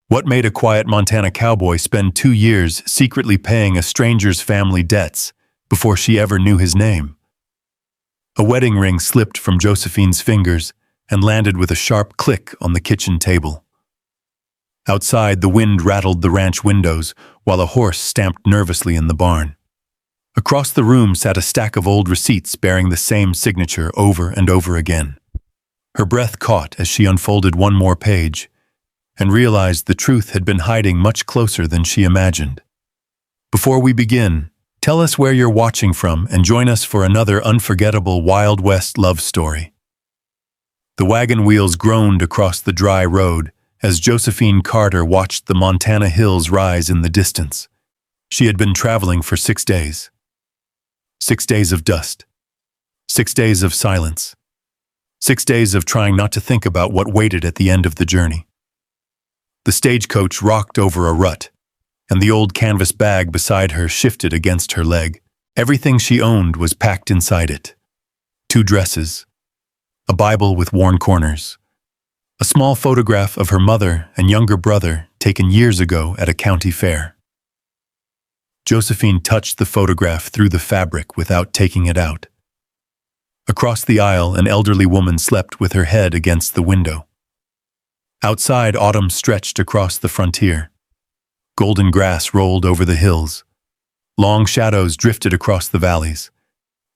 What made a quiet Montana cowboy spend 2 years secretly paying a stranger's family debts before she ever knew his name? A wedding ring slipped from Josephine's fingers and landed with a sharp click on the kitchen table. Outside, the wind rattled the ranch windows while a horse stamped nervously in the barn. Across the room sat a stack of old receipts bearing the same signature over and over again. Her breath caught as she unfolded one more page and realized the truth had been hiding much closer than she imagined. Before we begin, tell us where you're watching from and join us for another unforgettable Wild West love story. The wagon wheels groaned across the dry road as Josephine Carter watched the Montana hills rise in the distance. She had been traveling for 6 days. 6 days of dust. 6 days of silence. 6 days of trying not to think about what waited at the end of the journey. The stagecoach rocked over a rut, and the old canvas bag beside her shifted against her leg. Everything she owned was packed inside it. 2 dresses, a Bible with worn corners, a small photograph of her mother and younger brother taken years ago at a county fair. Josephine touched the photograph through the fabric without taking it out. Across the aisle, an elderly woman slept with her head against the window. Outside, autumn stretched across the frontier. Golden grass rolled over the hills. Long shadows drifted across the valleys.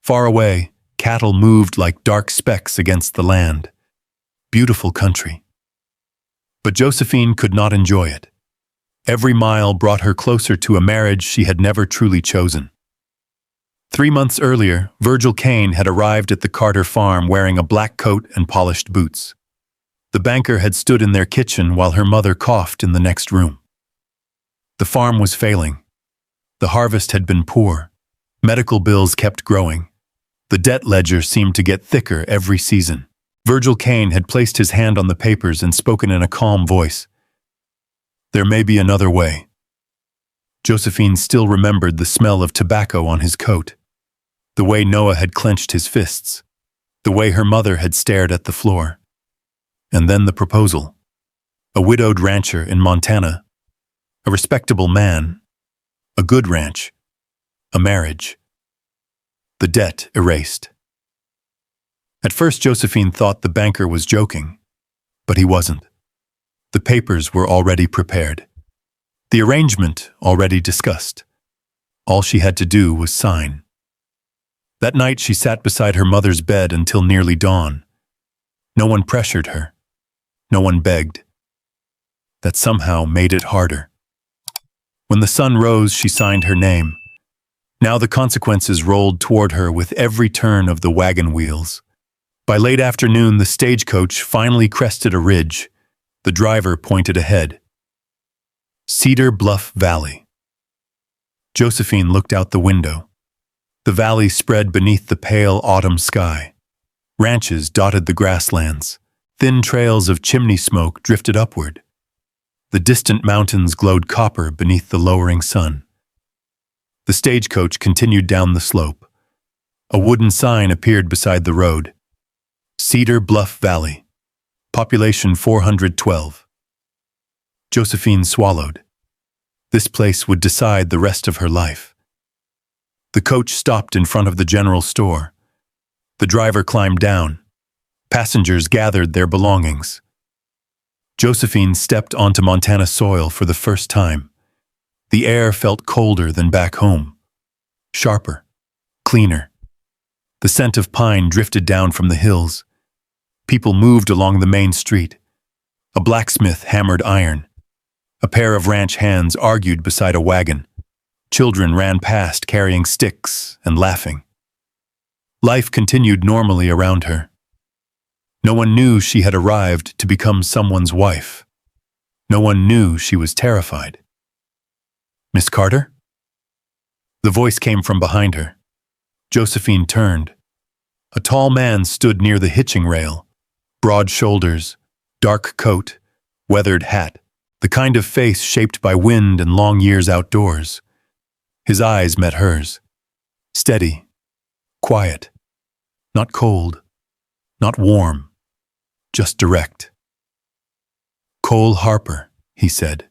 Far away, cattle moved like dark specks against the land. Beautiful country. But Josephine could not enjoy it. Every mile brought her closer to a marriage she had never truly chosen. 3 months earlier, Virgil Kane had arrived at the Carter farm wearing a black coat and polished boots. The banker had stood in their kitchen while her mother coughed in the next room. The farm was failing. The harvest had been poor. Medical bills kept growing. The debt ledger seemed to get thicker every season. Virgil Kane had placed his hand on the papers and spoken in a calm voice. "There may be another way." Josephine still remembered the smell of tobacco on his coat, the way Noah had clenched his fists, the way her mother had stared at the floor. And then the proposal. A widowed rancher in Montana, a respectable man, a good ranch, a marriage. The debt erased. At first, Josephine thought the banker was joking, but he wasn't. The papers were already prepared. The arrangement already discussed. All she had to do was sign. That night, she sat beside her mother's bed until nearly dawn. No one pressured her. No one begged. That somehow made it harder. When the sun rose, she signed her name. Now the consequences rolled toward her with every turn of the wagon wheels. By late afternoon, the stagecoach finally crested a ridge. The driver pointed ahead. Cedar Bluff Valley. Josephine looked out the window. The valley spread beneath the pale autumn sky. Ranches dotted the grasslands. Thin trails of chimney smoke drifted upward. The distant mountains glowed copper beneath the lowering sun. The stagecoach continued down the slope. A wooden sign appeared beside the road. Cedar Bluff Valley. Population 412. Josephine swallowed. This place would decide the rest of her life. The coach stopped in front of the general store. The driver climbed down. Passengers gathered their belongings. Josephine stepped onto Montana soil for the first time. The air felt colder than back home. Sharper, cleaner. The scent of pine drifted down from the hills. People moved along the main street. A blacksmith hammered iron. A pair of ranch hands argued beside a wagon. Children ran past carrying sticks and laughing. Life continued normally around her. No one knew she had arrived to become someone's wife. No one knew she was terrified. "Miss Carter?" The voice came from behind her. Josephine turned. A tall man stood near the hitching rail. Broad shoulders, dark coat, weathered hat, the kind of face shaped by wind and long years outdoors. His eyes met hers. Steady, quiet, not cold, not warm, just direct. Cole Harper, he said.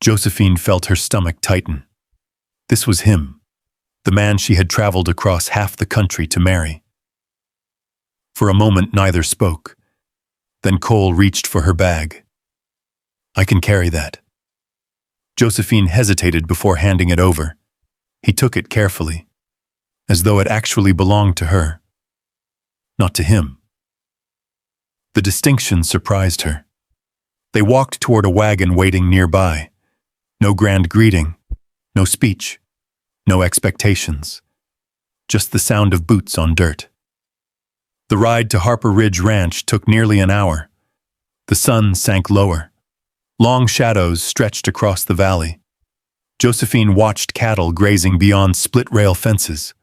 Josephine felt her stomach tighten. This was him, the man she had traveled across half the country to marry. For a moment neither spoke. Then Cole reached for her bag. "I can carry that." Josephine hesitated before handing it over. He took it carefully, as though it actually belonged to her, not to him. The distinction surprised her. They walked toward a wagon waiting nearby. No grand greeting, no speech, no expectations. Just the sound of boots on dirt. The ride to Harper Ridge Ranch took nearly an hour. The sun sank lower. Long shadows stretched across the valley. Josephine watched cattle grazing beyond split-rail fences.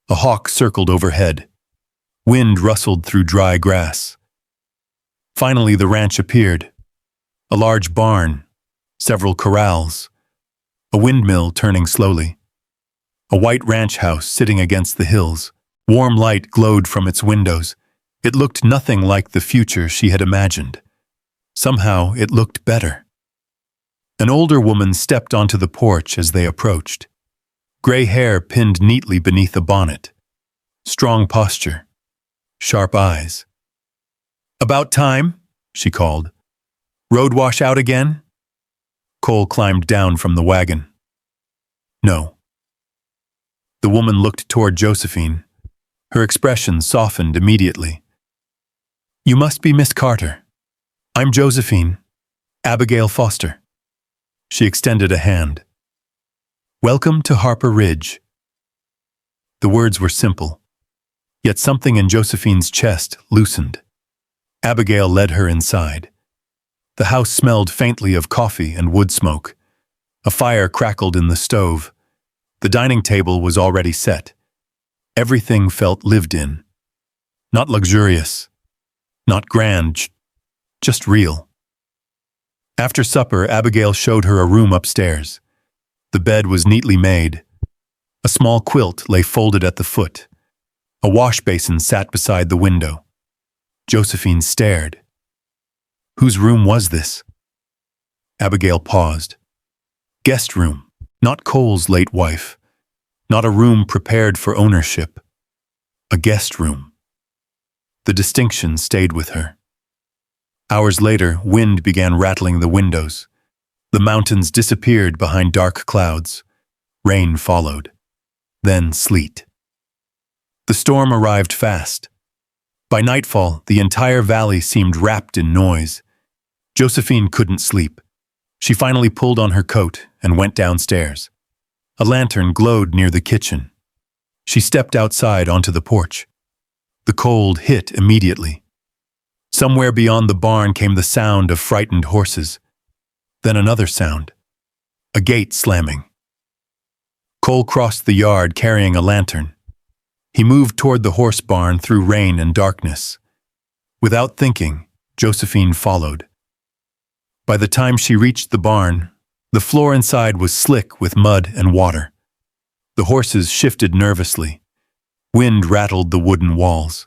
A hawk circled overhead. Wind rustled through dry grass. Finally, the ranch appeared. A large barn, several corrals, a windmill turning slowly. A white ranch house sitting against the hills. Warm light glowed from its windows. It looked nothing like the future she had imagined. Somehow, it looked better. An older woman stepped onto the porch as they approached. Gray hair pinned neatly beneath a bonnet. Strong posture. Sharp eyes. "About time," she called. "Road wash out again?" Cole climbed down from the wagon. "No." The woman looked toward Josephine. Her expression softened immediately. "You must be Miss Carter. I'm Josephine, Abigail Foster." She extended a hand. "Welcome to Harper Ridge." The words were simple, yet something in Josephine's chest loosened. Abigail led her inside. The house smelled faintly of coffee and wood smoke. A fire crackled in the stove. The dining table was already set. Everything felt lived in. Not luxurious, not grand, just real. After supper, Abigail showed her a room upstairs. The bed was neatly made. A small quilt lay folded at the foot. A wash basin sat beside the window. Josephine stared. Whose room was this? Abigail paused. Guest room, not Cole's late wife. Not a room prepared for ownership. A guest room. The distinction stayed with her. Hours later, wind began rattling the windows. The mountains disappeared behind dark clouds. Rain followed. Then sleet. The storm arrived fast. By nightfall, the entire valley seemed wrapped in noise. Josephine couldn't sleep. She finally pulled on her coat and went downstairs. A lantern glowed near the kitchen. She stepped outside onto the porch. The cold hit immediately. Somewhere beyond the barn came the sound of frightened horses. Then another sound. A gate slamming. Cole crossed the yard carrying a lantern. He moved toward the horse barn through rain and darkness. Without thinking, Josephine followed. By the time she reached the barn, the floor inside was slick with mud and water. The horses shifted nervously. Wind rattled the wooden walls.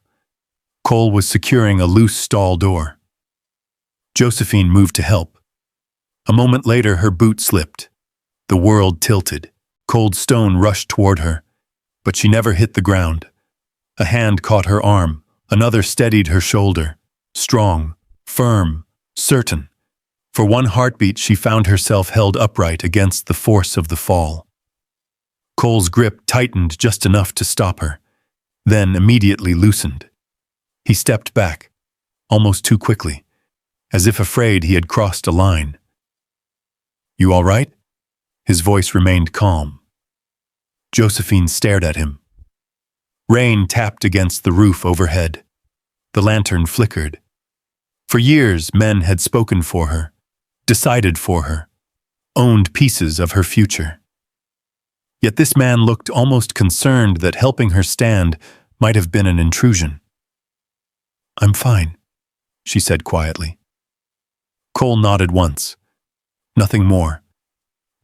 Cole was securing a loose stall door. Josephine moved to help. A moment later, her boot slipped. The world tilted. Cold stone rushed toward her, but she never hit the ground. A hand caught her arm. Another steadied her shoulder. Strong, firm, certain. For one heartbeat, she found herself held upright against the force of the fall. Cole's grip tightened just enough to stop her, then immediately loosened. He stepped back, almost too quickly, as if afraid he had crossed a line. "You all right?" His voice remained calm. Josephine stared at him. Rain tapped against the roof overhead. The lantern flickered. For years, men had spoken for her, decided for her, owned pieces of her future. Yet this man looked almost concerned that helping her stand might have been an intrusion. "I'm fine," she said quietly. Cole nodded once. Nothing more.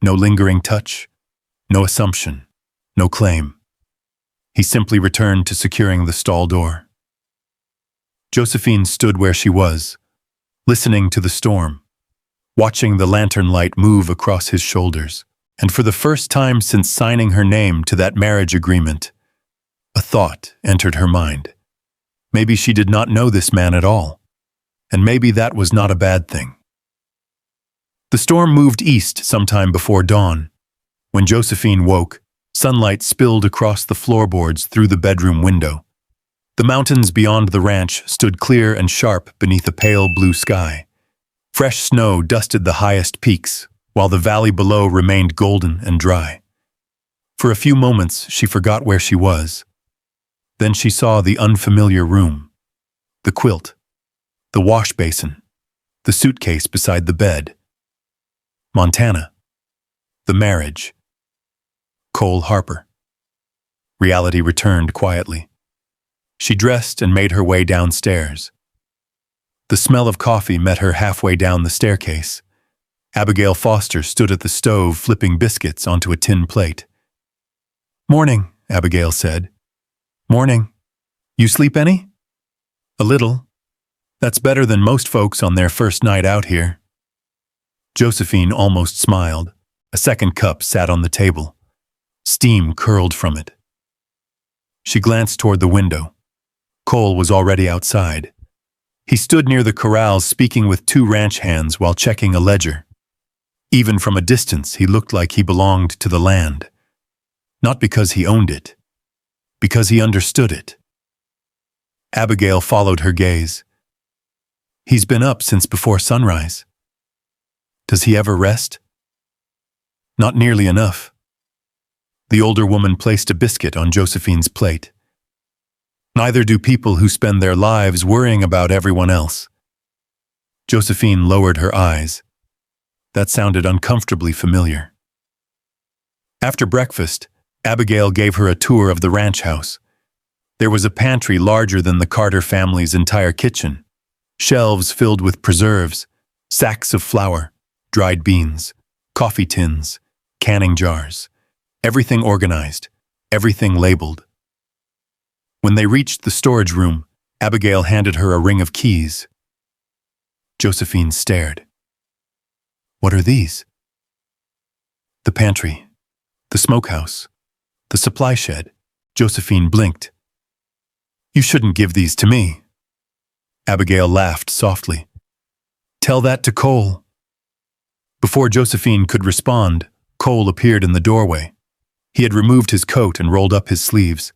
No lingering touch, no assumption, no claim. He simply returned to securing the stall door. Josephine stood where she was, listening to the storm. watching the lantern light move across his shoulders. And for the first time since signing her name to that marriage agreement, a thought entered her mind. Maybe she did not know this man at all, and maybe that was not a bad thing. The storm moved east sometime before dawn. When Josephine woke, sunlight spilled across the floorboards through the bedroom window. The mountains beyond the ranch stood clear and sharp beneath a pale blue sky. Fresh snow dusted the highest peaks, while the valley below remained golden and dry. For a few moments, she forgot where she was. Then she saw the unfamiliar room, the quilt, the wash basin, the suitcase beside the bed. Montana. The marriage. Cole Harper. Reality returned quietly. She dressed and made her way downstairs. The smell of coffee met her halfway down the staircase. Abigail Foster stood at the stove flipping biscuits onto a tin plate. "Morning," Abigail said. "Morning. You sleep any?" "A little. That's better than most folks on their first night out here." Josephine almost smiled. A second cup sat on the table. Steam curled from it. She glanced toward the window. Cole was already outside. He stood near the corrals speaking with two ranch hands while checking a ledger. Even from a distance, he looked like he belonged to the land. Not because he owned it, because he understood it. Abigail followed her gaze. "He's been up since before sunrise. Does he ever rest?" "Not nearly enough." The older woman placed a biscuit on Josephine's plate. "Neither do people who spend their lives worrying about everyone else." Josephine lowered her eyes. That sounded uncomfortably familiar. After breakfast, Abigail gave her a tour of the ranch house. There was a pantry larger than the Carter family's entire kitchen. Shelves filled with preserves, sacks of flour, dried beans, coffee tins, canning jars. Everything organized, everything labeled. When they reached the storage room, Abigail handed her a ring of keys. Josephine stared. "What are these?" "The pantry, the smokehouse, the supply shed." Josephine blinked. "You shouldn't give these to me." Abigail laughed softly. "Tell that to Cole." Before Josephine could respond, Cole appeared in the doorway. He had removed his coat and rolled up his sleeves.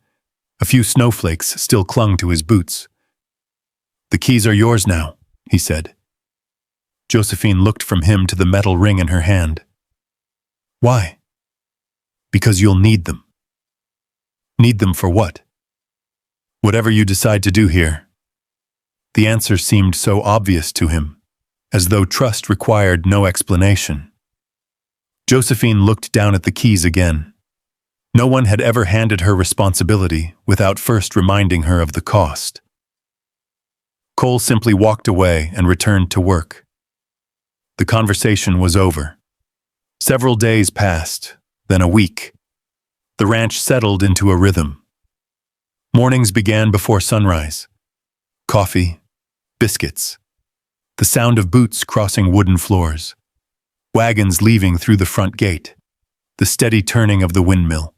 A few snowflakes still clung to his boots. "The keys are yours now," he said. Josephine looked from him to the metal ring in her hand. "Why?" "Because you'll need them." "Need them for what?" "Whatever you decide to do here." The answer seemed so obvious to him, as though trust required no explanation. Josephine looked down at the keys again. No one had ever handed her responsibility without first reminding her of the cost. Cole simply walked away and returned to work. The conversation was over. Several days passed, then a week. The ranch settled into a rhythm. Mornings began before sunrise. Coffee, biscuits, the sound of boots crossing wooden floors, wagons leaving through the front gate, the steady turning of the windmill.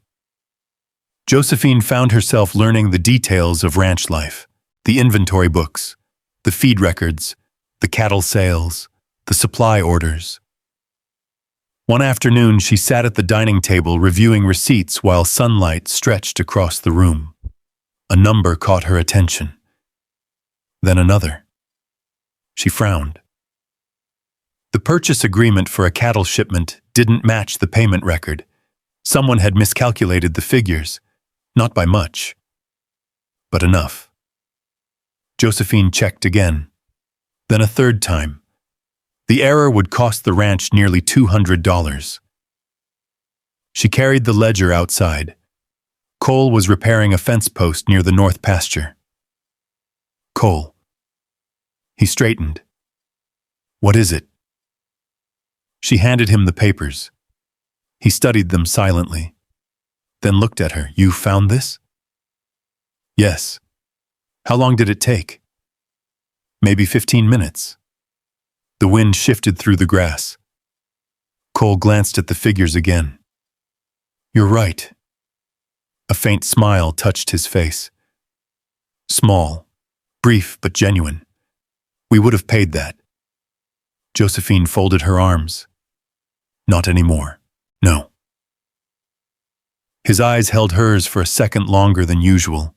Josephine found herself learning the details of ranch life, the inventory books, the feed records, the cattle sales, the supply orders. One afternoon, she sat at the dining table reviewing receipts while sunlight stretched across the room. A number caught her attention. Then another. She frowned. The purchase agreement for a cattle shipment didn't match the payment record. Someone had miscalculated the figures, not by much, but enough. Josephine checked again, then a third time. The error would cost the ranch nearly $200. She carried the ledger outside. Cole was repairing a fence post near the north pasture. "Cole." He straightened. "What is it?" She handed him the papers. He studied them silently, then looked at her. "You found this?" "Yes." "How long did it take?" "Maybe 15 minutes. The wind shifted through the grass. Cole glanced at the figures again. "You're right." A faint smile touched his face. "Small, brief but genuine. We would have paid that." Josephine folded her arms. "Not anymore. No." His eyes held hers for a second longer than usual.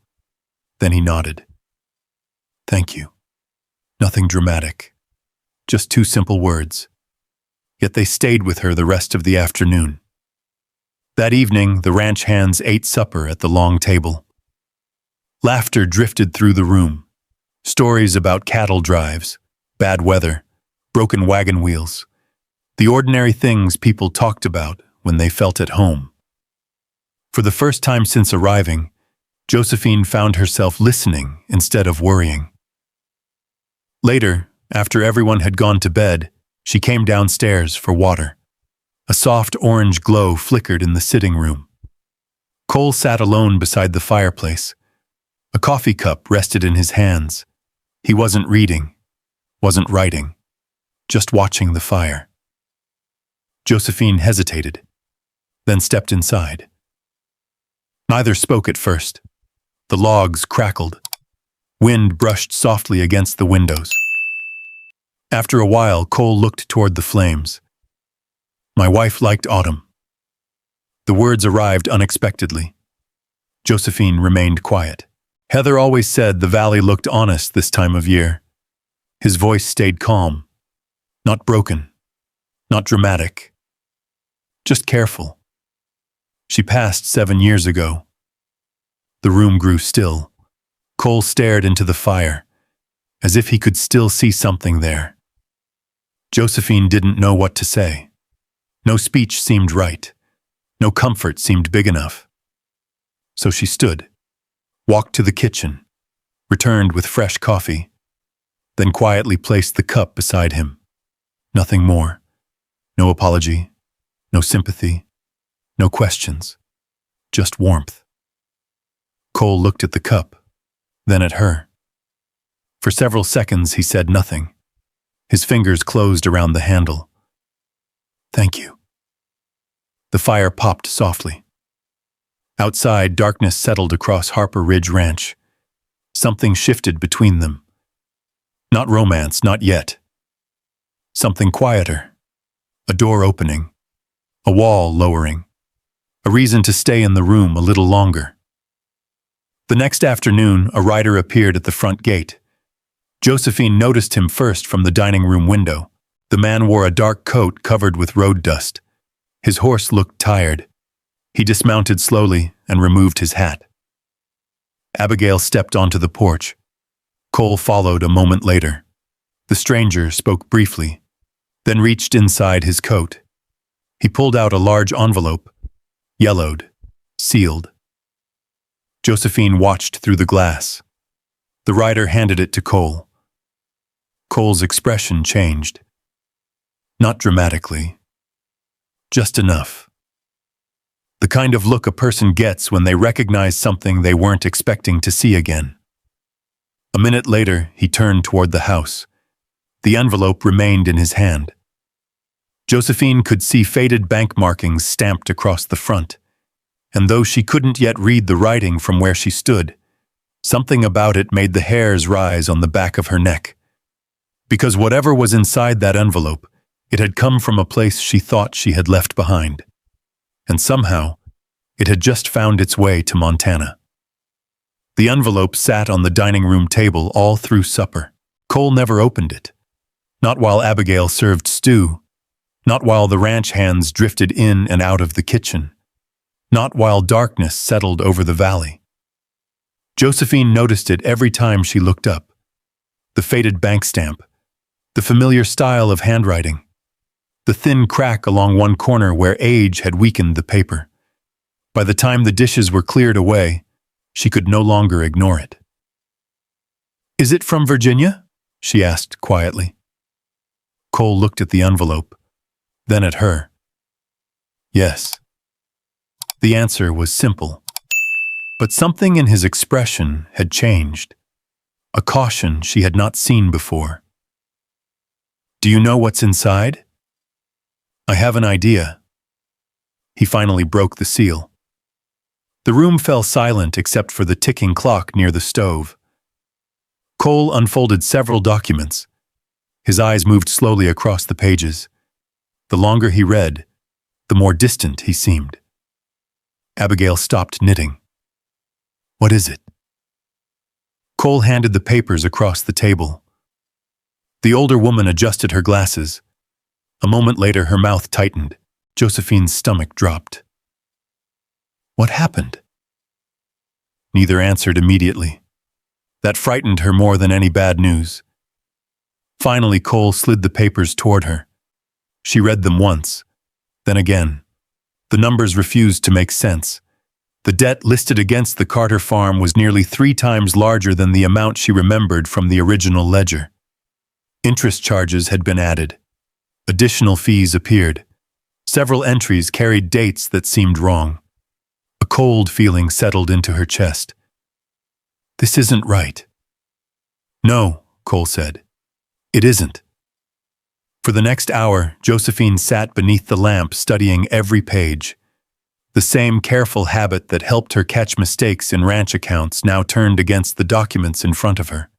Then he nodded. "Thank you." Nothing dramatic. Just two simple words. Yet they stayed with her the rest of the afternoon. That evening, the ranch hands ate supper at the long table. Laughter drifted through the room. Stories about cattle drives, bad weather, broken wagon wheels, the ordinary things people talked about when they felt at home. For the first time since arriving, Josephine found herself listening instead of worrying. Later, after everyone had gone to bed, she came downstairs for water. A soft orange glow flickered in the sitting room. Cole sat alone beside the fireplace. A coffee cup rested in his hands. He wasn't reading, wasn't writing, just watching the fire. Josephine hesitated, then stepped inside. Neither spoke at first. The logs crackled. Wind brushed softly against the windows. After a while, Cole looked toward the flames. "My wife liked autumn." The words arrived unexpectedly. Josephine remained quiet. "Heather always said the valley looked honest this time of year." His voice stayed calm. Not broken. Not dramatic. Just careful. "She passed 7 years ago." The room grew still. Cole stared into the fire, as if he could still see something there. Josephine didn't know what to say. No speech seemed right. No comfort seemed big enough. So she stood, walked to the kitchen, returned with fresh coffee, then quietly placed the cup beside him. Nothing more. No apology, no sympathy, no questions. Just warmth. Cole looked at the cup, then at her. For several seconds he said nothing. His fingers closed around the handle. "Thank you." The fire popped softly. Outside, darkness settled across Harper Ridge Ranch. Something shifted between them. Not romance, not yet. Something quieter. A door opening. A wall lowering. A reason to stay in the room a little longer. The next afternoon, a rider appeared at the front gate. Josephine noticed him first from the dining room window. The man wore a dark coat covered with road dust. His horse looked tired. He dismounted slowly and removed his hat. Abigail stepped onto the porch. Cole followed a moment later. The stranger spoke briefly, then reached inside his coat. He pulled out a large envelope, yellowed, sealed. Josephine watched through the glass. The rider handed it to Cole. Cole's expression changed. Not dramatically. Just enough. The kind of look a person gets when they recognize something they weren't expecting to see again. A minute later, he turned toward the house. The envelope remained in his hand. Josephine could see faded bank markings stamped across the front, and though she couldn't yet read the writing from where she stood, something about it made the hairs rise on the back of her neck. Because whatever was inside that envelope, it had come from a place she thought she had left behind. And somehow, it had just found its way to Montana. The envelope sat on the dining room table all through supper. Cole never opened it. Not while Abigail served stew. Not while the ranch hands drifted in and out of the kitchen. Not while darkness settled over the valley. Josephine noticed it every time she looked up. The faded bank stamp. The familiar style of handwriting. The thin crack along one corner where age had weakened the paper. By the time the dishes were cleared away, she could no longer ignore it. "Is it from Virginia?" she asked quietly. Cole looked at the envelope, then at her. "Yes." The answer was simple, but something in his expression had changed. A caution she had not seen before. Do you know what's inside? I have an idea. He finally broke the seal. The room fell silent except for the ticking clock near the stove. Cole unfolded several documents. His eyes moved slowly across the pages. The longer he read, the more distant he seemed. Abigail stopped knitting. What is it? Cole handed the papers across the table. The older woman adjusted her glasses. A moment later, her mouth tightened. Josephine's stomach dropped. What happened? Neither answered immediately. That frightened her more than any bad news. Finally, Cole slid the papers toward her. She read them once, then again. The numbers refused to make sense. The debt listed against the Carter farm was nearly 3 times larger than the amount she remembered from the original ledger. Interest charges had been added. Additional fees appeared. Several entries carried dates that seemed wrong. A cold feeling settled into her chest. This isn't right. No, Cole said. It isn't. For the next hour, Josephine sat beneath the lamp studying every page. The same careful habit that helped her catch mistakes in ranch accounts now turned against the documents in front of her.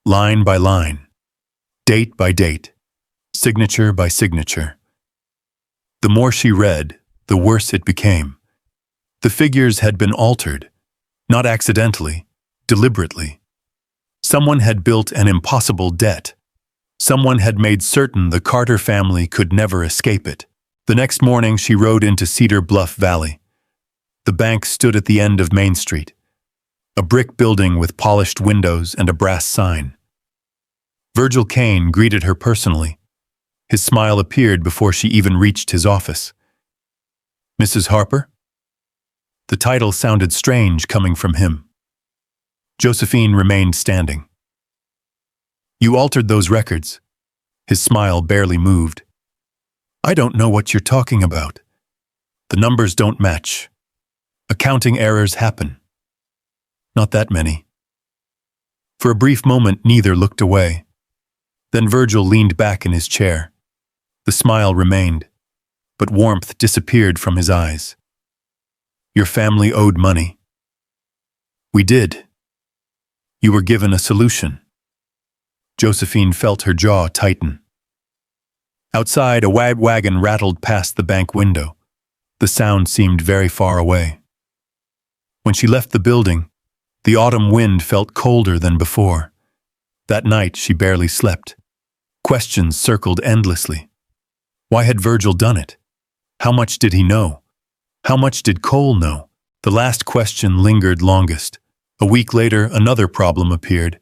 Line by line, date by date, signature by signature. The more she read, the worse it became. The figures had been altered, not accidentally, deliberately. Someone had built an impossible debt. Someone had made certain the Carter family could never escape it. The next morning, she rode into Cedar Bluff Valley. The bank stood at the end of Main Street, a brick building with polished windows and a brass sign. Virgil Kane greeted her personally. His smile appeared before she even reached his office. Mrs. Harper? The title sounded strange coming from him. Josephine remained standing. You altered those records. His smile barely moved. I don't know what you're talking about. The numbers don't match. Accounting errors happen. Not that many. For a brief moment, neither looked away. Then Virgil leaned back in his chair. The smile remained, but warmth disappeared from his eyes. Your family owed money. We did. You were given a solution. Josephine felt her jaw tighten. Outside, a wagon rattled past the bank window. The sound seemed very far away. When she left the building, the autumn wind felt colder than before. That night, she barely slept. Questions circled endlessly. Why had Virgil done it? How much did he know? How much did Cole know? The last question lingered longest. A week later, another problem appeared.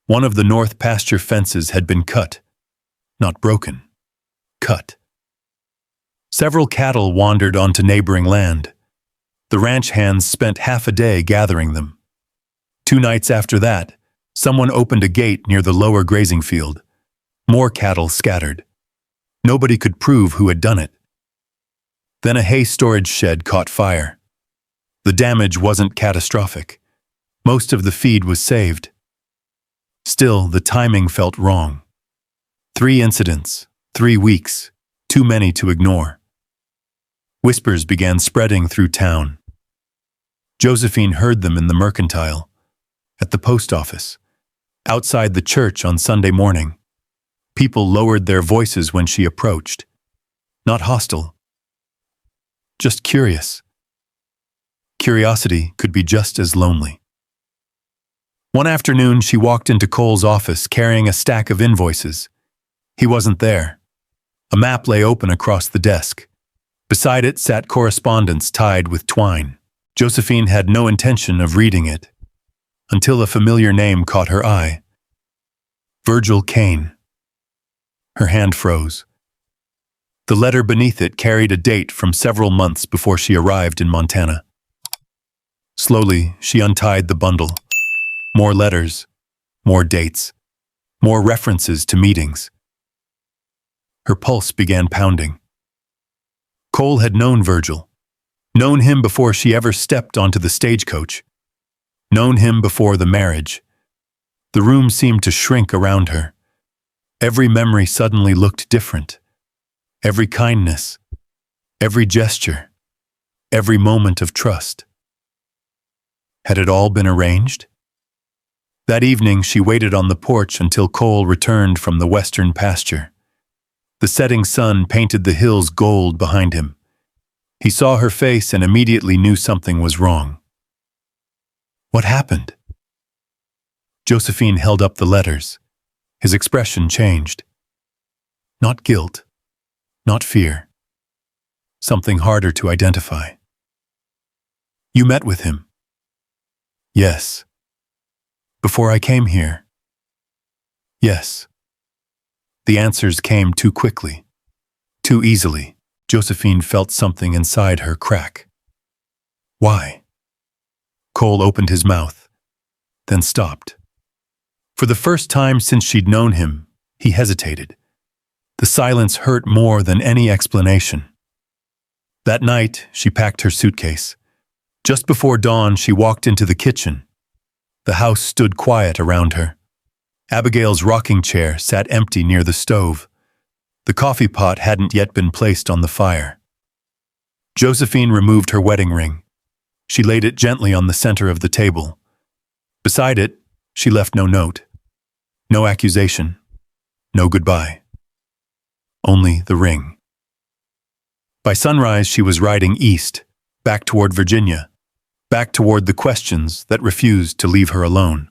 One of the north pasture fences had been cut. Not broken. Cut. Several cattle wandered onto neighboring land. The ranch hands spent half a day gathering them. 2 nights after that, someone opened a gate near the lower grazing field. More cattle scattered. Nobody could prove who had done it. Then a hay storage shed caught fire. The damage wasn't catastrophic. Most of the feed was saved. Still, the timing felt wrong. 3 incidents, 3 weeks, too many to ignore. Whispers began spreading through town. Josephine heard them in the mercantile, at the post office, outside the church on Sunday morning. People lowered their voices when she approached. Not hostile, just curious. Curiosity could be just as lonely. One afternoon, she walked into Cole's office carrying a stack of invoices. He wasn't there. A map lay open across the desk. Beside it sat correspondence tied with twine. Josephine had no intention of reading it, until a familiar name caught her eye. Virgil Kane. Her hand froze. The letter beneath it carried a date from several months before she arrived in Montana. Slowly, she untied the bundle. More letters, more dates, more references to meetings. Her pulse began pounding. Cole had known Virgil, known him before she ever stepped onto the stagecoach, known him before the marriage. The room seemed to shrink around her. Every memory suddenly looked different. Every kindness, every gesture, every moment of trust. Had it all been arranged? That evening, she waited on the porch until Cole returned from the western pasture. The setting sun painted the hills gold behind him. He saw her face and immediately knew something was wrong. What happened? Josephine held up the letters. His expression changed. Not guilt, not fear. Something harder to identify. You met with him? Yes. Before I came here? Yes. The answers came too quickly, too easily. Josephine felt something inside her crack. Why? Cole opened his mouth, then stopped. For the first time since she'd known him, he hesitated. The silence hurt more than any explanation. That night, she packed her suitcase. Just before dawn, she walked into the kitchen. The house stood quiet around her. Abigail's rocking chair sat empty near the stove. The coffee pot hadn't yet been placed on the fire. Josephine removed her wedding ring. She laid it gently on the center of the table. Beside it, she left no note, no accusation, no goodbye. Only the ring. By sunrise, she was riding east, back toward Virginia, back toward the questions that refused to leave her alone.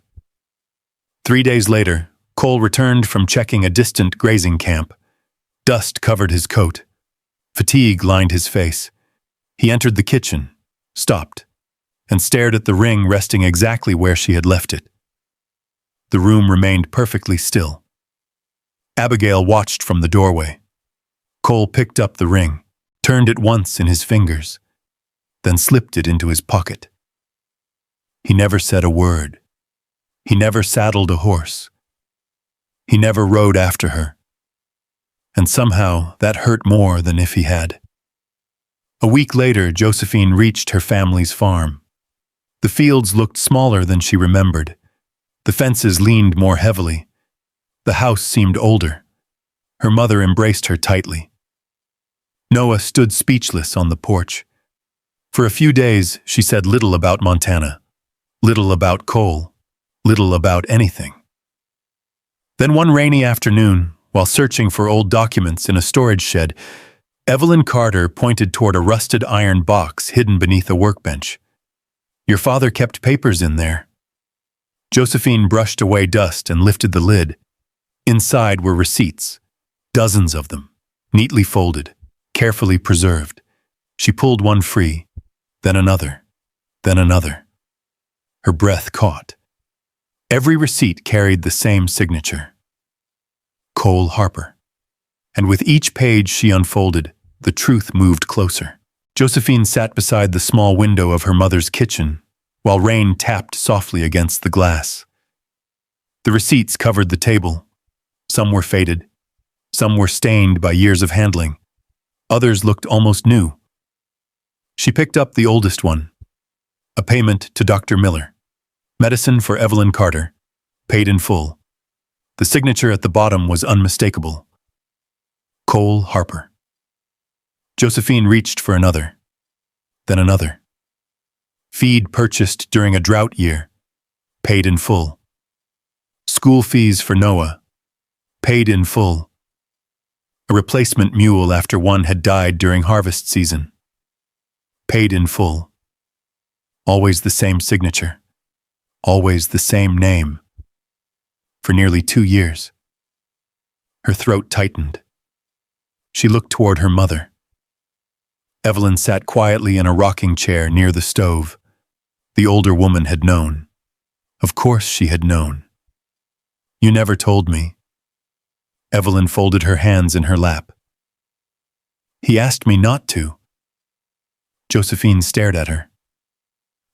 3 days later, Cole returned from checking a distant grazing camp. Dust covered his coat. Fatigue lined his face. He entered the kitchen, stopped, and stared at the ring resting exactly where she had left it. The room remained perfectly still. Abigail watched from the doorway. Cole picked up the ring, turned it once in his fingers, then slipped it into his pocket. He never said a word. He never saddled a horse. He never rode after her. And somehow that hurt more than if he had. A week later, Josephine reached her family's farm. The fields looked smaller than she remembered. The fences leaned more heavily. The house seemed older. Her mother embraced her tightly. Noah stood speechless on the porch. For a few days, she said little about Montana, little about Cole, little about anything. Then one rainy afternoon, while searching for old documents in a storage shed, Evelyn Carter pointed toward a rusted iron box hidden beneath a workbench. Your father kept papers in there. Josephine brushed away dust and lifted the lid. Inside were receipts, dozens of them, neatly folded, carefully preserved. She pulled one free, then another, then another. Her breath caught. Every receipt carried the same signature. Cole Harper. And with each page she unfolded, the truth moved closer. Josephine sat beside the small window of her mother's kitchen, while rain tapped softly against the glass. The receipts covered the table. Some were faded. Some were stained by years of handling. Others looked almost new. She picked up the oldest one. A payment to Dr. Miller. Medicine for Evelyn Carter. Paid in full. The signature at the bottom was unmistakable. Cole Harper. Josephine reached for another. Then another. Feed purchased during a drought year. Paid in full. School fees for Noah. Paid in full. A replacement mule after one had died during harvest season. Paid in full. Always the same signature. Always the same name. For nearly 2 years. Her throat tightened. She looked toward her mother. Evelyn sat quietly in a rocking chair near the stove. The older woman had known. Of course she had known. You never told me. Evelyn folded her hands in her lap. He asked me not to. Josephine stared at her.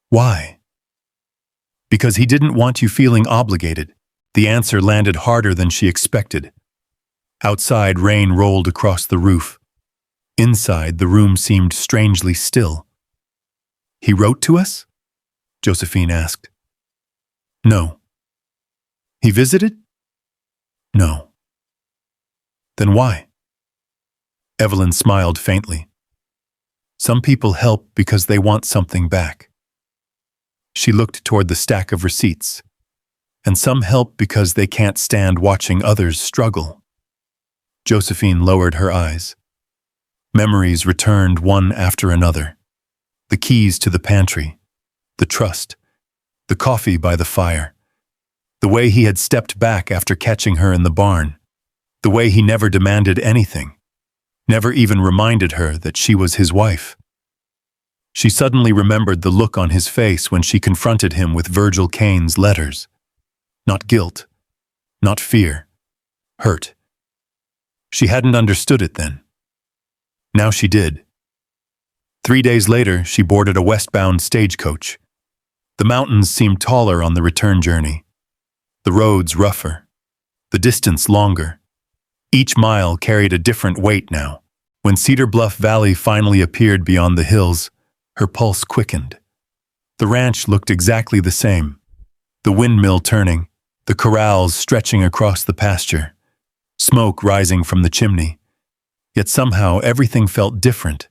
Why? Because he didn't want you feeling obligated. The answer landed harder than she expected. Outside, rain rolled across the roof. Inside, the room seemed strangely still. He wrote to us? Josephine asked. No. He visited? No. Then why? Evelyn smiled faintly. Some people help because they want something back. She looked toward the stack of receipts. And some help because they can't stand watching others struggle. Josephine lowered her eyes. Memories returned one after another. The keys to the pantry, the trust, the coffee by the fire, the way he had stepped back after catching her in the barn, the way he never demanded anything, never even reminded her that she was his wife. She suddenly remembered the look on his face when she confronted him with Virgil Kane's letters. Not guilt, not fear, hurt. She hadn't understood it then. Now she did. 3 days later, she boarded a westbound stagecoach. The mountains seemed taller on the return journey. The roads rougher. The distance longer. Each mile carried a different weight now. When Cedar Bluff Valley finally appeared beyond the hills, her pulse quickened. The ranch looked exactly the same. The windmill turning, the corrals stretching across the pasture, smoke rising from the chimney. Yet somehow everything felt different,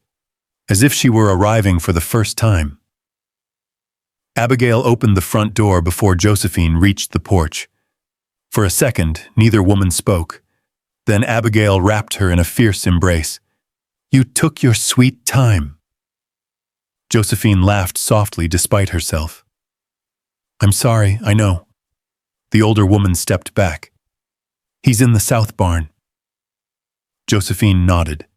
as if she were arriving for the first time. Abigail opened the front door before Josephine reached the porch. For a second, neither woman spoke. Then Abigail wrapped her in a fierce embrace. "You took your sweet time." Josephine laughed softly despite herself. "I'm sorry, I know." The older woman stepped back. "He's in the south barn." Josephine nodded.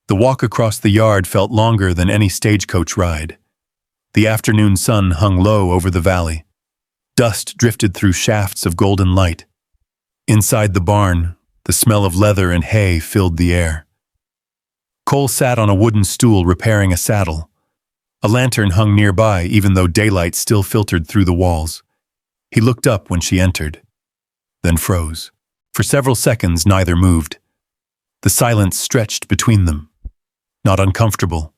The walk across the yard felt longer than any stagecoach ride. The afternoon sun hung low over the valley. Dust drifted through shafts of golden light. Inside the barn, the smell of leather and hay filled the air. Cole sat on a wooden stool repairing a saddle. A lantern hung nearby even though daylight still filtered through the walls. He looked up when she entered, then froze. For several seconds, neither moved. The silence stretched between them. Not uncomfortable,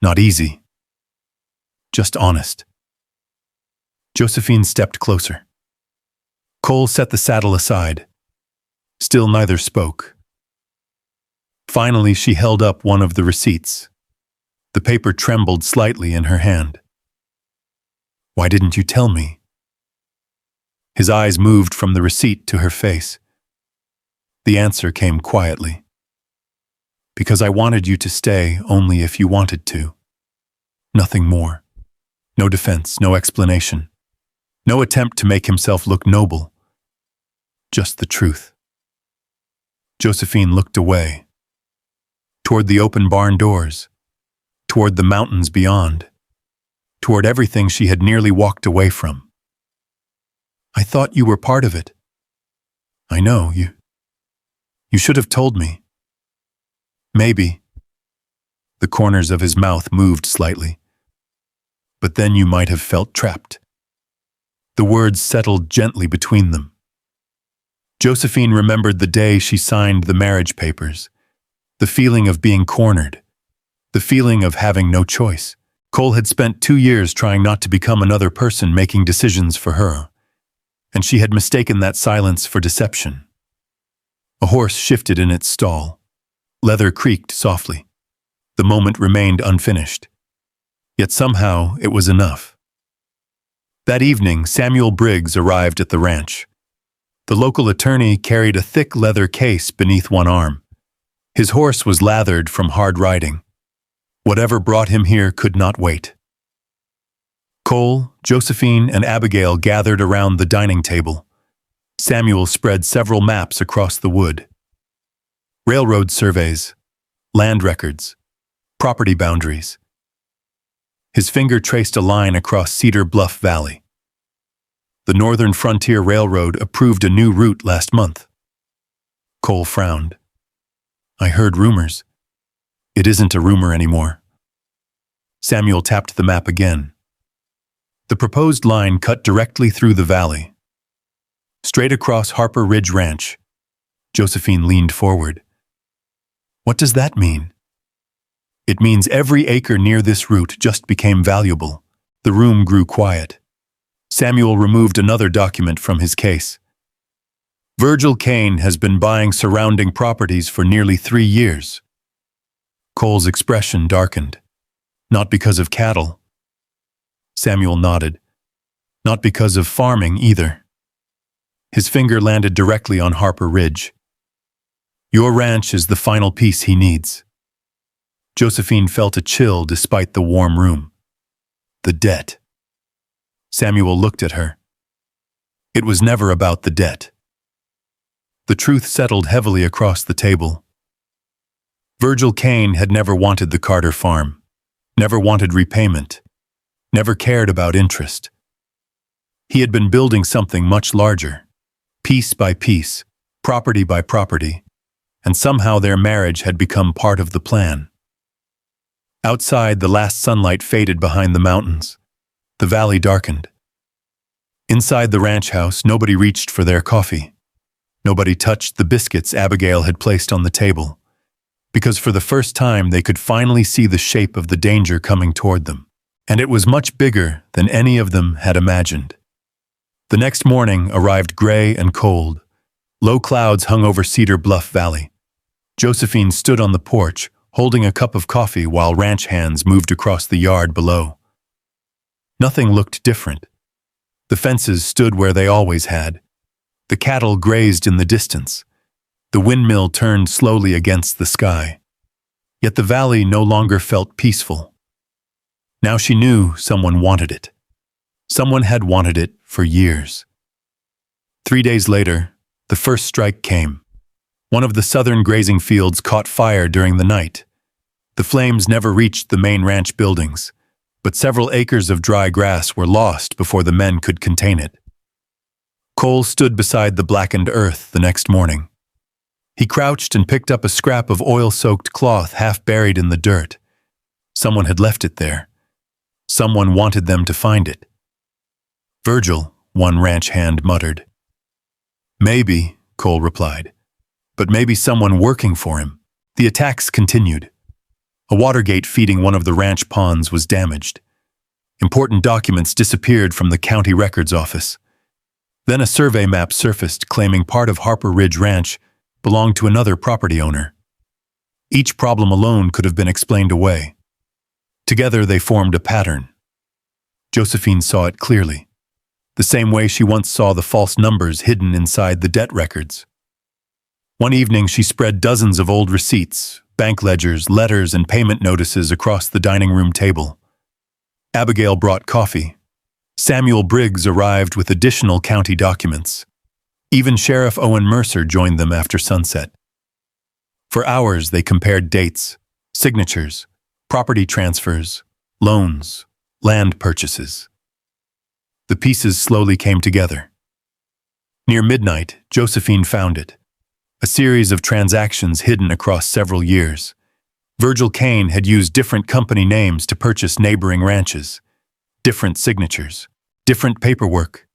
not easy, just honest. Josephine stepped closer. Cole set the saddle aside. Still neither spoke. Finally, she held up one of the receipts. The paper trembled slightly in her hand. "Why didn't you tell me?" His eyes moved from the receipt to her face. The answer came quietly. "Because I wanted you to stay only if you wanted to. Nothing more. No defense, no explanation. No attempt to make himself look noble. Just the truth." Josephine looked away. Toward the open barn doors. Toward the mountains beyond. Toward everything she had nearly walked away from. "I thought you were part of it." "I know, you should have told me." "Maybe." The corners of his mouth moved slightly. "But then you might have felt trapped." The words settled gently between them. Josephine remembered the day she signed the marriage papers. The feeling of being cornered. The feeling of having no choice. Cole had spent 2 years trying not to become another person making decisions for her. And she had mistaken that silence for deception. A horse shifted in its stall. Leather creaked softly. The moment remained unfinished. Yet somehow it was enough. That evening, Samuel Briggs arrived at the ranch. The local attorney carried a thick leather case beneath one arm. His horse was lathered from hard riding. Whatever brought him here could not wait. Cole, Josephine, and Abigail gathered around the dining table. Samuel spread several maps across the wood. Railroad surveys, land records, property boundaries. His finger traced a line across Cedar Bluff Valley. The Northern Frontier Railroad approved a new route last month. Cole frowned. "I heard rumors." "It isn't a rumor anymore." Samuel tapped the map again. The proposed line cut directly through the valley. Straight across Harper Ridge Ranch. Josephine leaned forward. "What does that mean?" "It means every acre near this route just became valuable." The room grew quiet. Samuel removed another document from his case. Virgil Kane has been buying surrounding properties for nearly 3 years. Cole's expression darkened. Not because of cattle. Samuel nodded. Not because of farming either. His finger landed directly on Harper Ridge. Your ranch is the final piece he needs. Josephine felt a chill despite the warm room. The debt. Samuel looked at her. It was never about the debt. The truth settled heavily across the table. Virgil Kane had never wanted the Carter farm, never wanted repayment, never cared about interest. He had been building something much larger, piece by piece, property by property, and somehow their marriage had become part of the plan. Outside, the last sunlight faded behind the mountains. The valley darkened. Inside the ranch house, nobody reached for their coffee. Nobody touched the biscuits Abigail had placed on the table, because for the first time they could finally see the shape of the danger coming toward them, and it was much bigger than any of them had imagined. The next morning arrived gray and cold. Low clouds hung over Cedar Bluff Valley. Josephine stood on the porch, holding a cup of coffee while ranch hands moved across the yard below. Nothing looked different. The fences stood where they always had. The cattle grazed in the distance. The windmill turned slowly against the sky. Yet the valley no longer felt peaceful. Now she knew someone wanted it. Someone had wanted it for years. 3 days later, the first strike came. One of the southern grazing fields caught fire during the night. The flames never reached the main ranch buildings, but several acres of dry grass were lost before the men could contain it. Cole stood beside the blackened earth the next morning. He crouched and picked up a scrap of oil-soaked cloth half buried in the dirt. Someone had left it there. Someone wanted them to find it. Virgil, one ranch hand muttered. Maybe, Cole replied, but maybe someone working for him. The attacks continued. A water gate feeding one of the ranch ponds was damaged. Important documents disappeared from the county records office. Then a survey map surfaced claiming part of Harper Ridge Ranch belonged to another property owner. Each problem alone could have been explained away. Together they formed a pattern. Josephine saw it clearly, the same way she once saw the false numbers hidden inside the debt records. One evening she spread dozens of old receipts, bank ledgers, letters, and payment notices across the dining room table. Abigail brought coffee. Samuel Briggs arrived with additional county documents. Even Sheriff Owen Mercer joined them after sunset. For hours they compared dates, signatures, property transfers, loans, land purchases. The pieces slowly came together. Near midnight, Josephine found it. A series of transactions hidden across several years. Virgil Kane had used different company names to purchase neighboring ranches. Different signatures, different paperwork,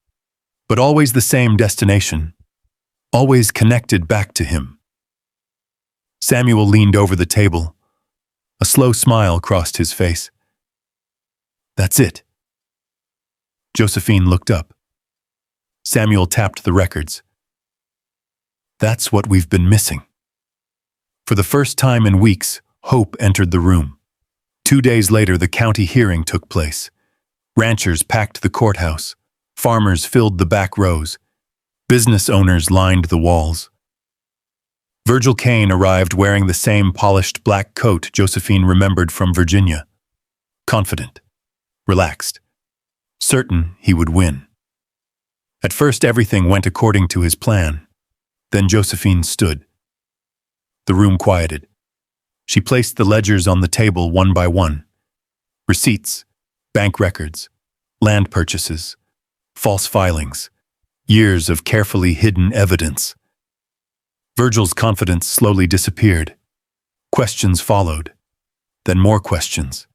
but always the same destination, always connected back to him. Samuel leaned over the table. A slow smile crossed his face. That's it. Josephine looked up. Samuel tapped the records. That's what we've been missing. For the first time in weeks, hope entered the room. 2 days later, the county hearing took place. Ranchers packed the courthouse. Farmers filled the back rows. Business owners lined the walls. Virgil Kane arrived wearing the same polished black coat Josephine remembered from Virginia. Confident, relaxed, certain he would win. At first, everything went according to his plan. Then Josephine stood. The room quieted. She placed the ledgers on the table one by one. Receipts, bank records, land purchases, false filings, years of carefully hidden evidence. Virgil's confidence slowly disappeared. Questions followed, then more questions.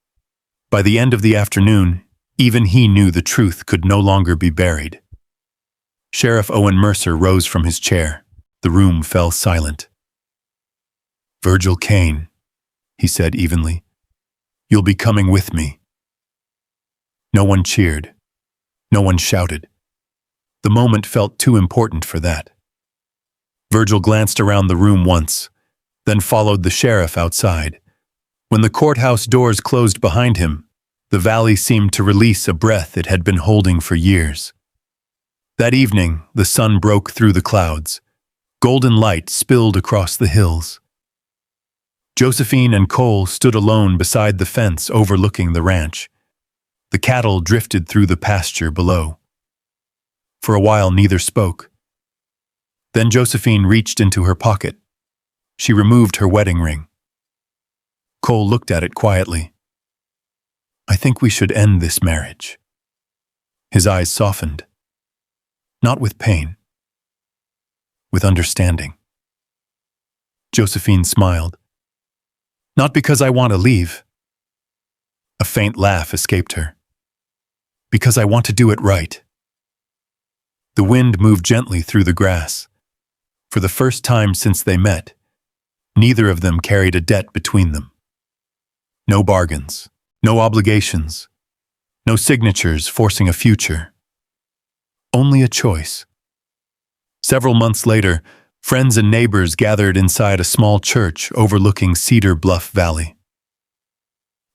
By the end of the afternoon, even he knew the truth could no longer be buried. Sheriff Owen Mercer rose from his chair. The room fell silent. Virgil Kane, he said evenly, you'll be coming with me. No one cheered. No one shouted. The moment felt too important for that. Virgil glanced around the room once, then followed the sheriff outside. When the courthouse doors closed behind him, the valley seemed to release a breath it had been holding for years. That evening, the sun broke through the clouds. Golden light spilled across the hills. Josephine and Cole stood alone beside the fence overlooking the ranch. The cattle drifted through the pasture below. For a while, neither spoke. Then Josephine reached into her pocket. She removed her wedding ring. Cole looked at it quietly. "I think we should end this marriage." His eyes softened. Not with pain, with understanding. Josephine smiled. "Not because I want to leave." A faint laugh escaped her. "Because I want to do it right." The wind moved gently through the grass. For the first time since they met, neither of them carried a debt between them. No bargains, no obligations, no signatures forcing a future. Only a choice. Several months later, friends and neighbors gathered inside a small church overlooking Cedar Bluff Valley.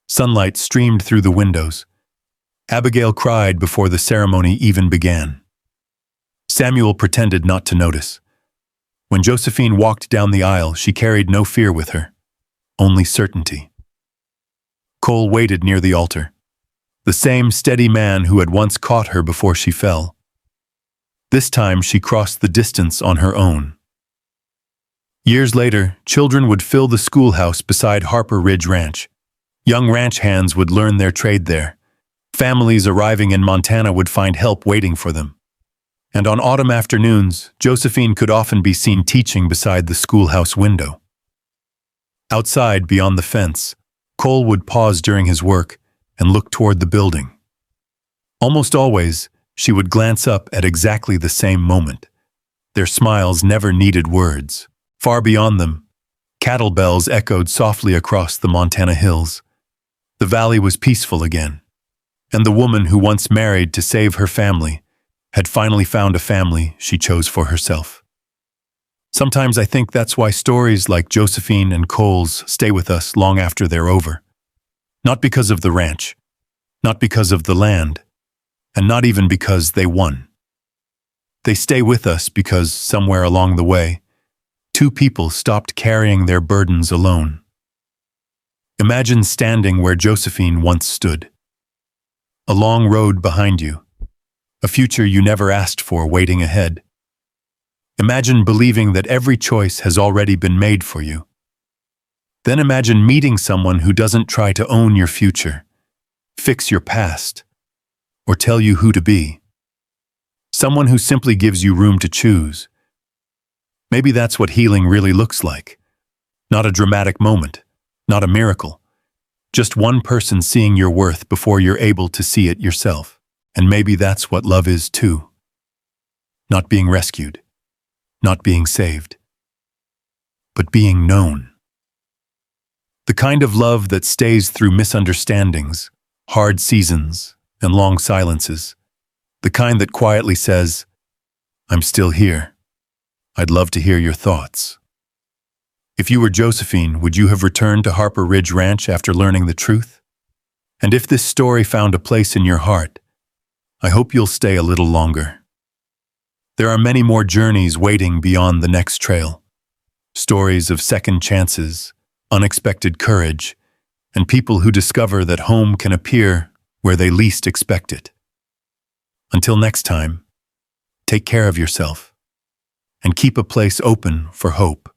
Sunlight streamed through the windows. Abigail cried before the ceremony even began. Samuel pretended not to notice. When Josephine walked down the aisle, she carried no fear with her, only certainty. Cole waited near the altar, the same steady man who had once caught her before she fell. This time she crossed the distance on her own. Years later, children would fill the schoolhouse beside Harper Ridge Ranch. Young ranch hands would learn their trade there. Families arriving in Montana would find help waiting for them. And on autumn afternoons, Josephine could often be seen teaching beside the schoolhouse window. Outside, beyond the fence, Cole would pause during his work and look toward the building. Almost always, she would glance up at exactly the same moment. Their smiles never needed words. Far beyond them, cattle bells echoed softly across the Montana hills. The valley was peaceful again, and the woman who once married to save her family had finally found a family she chose for herself. Sometimes I think that's why stories like Josephine and Cole's stay with us long after they're over. Not because of the ranch, not because of the land, and not even because they won. They stay with us because somewhere along the way, two people stopped carrying their burdens alone. Imagine standing where Josephine once stood. A long road behind you, a future you never asked for waiting ahead. Imagine believing that every choice has already been made for you. Then imagine meeting someone who doesn't try to own your future, fix your past, or tell you who to be. Someone who simply gives you room to choose. Maybe that's what healing really looks like. Not a dramatic moment, not a miracle. Just one person seeing your worth before you're able to see it yourself. And maybe that's what love is too. Not being rescued, not being saved, but being known. The kind of love that stays through misunderstandings, hard seasons, and long silences. The kind that quietly says, "I'm still here. I'd love to hear your thoughts." If you were Josephine, would you have returned to Harper Ridge Ranch after learning the truth? And if this story found a place in your heart, I hope you'll stay a little longer. There are many more journeys waiting beyond the next trail. Stories of second chances, unexpected courage, and people who discover that home can appear where they least expect it. Until next time, take care of yourself and keep a place open for hope.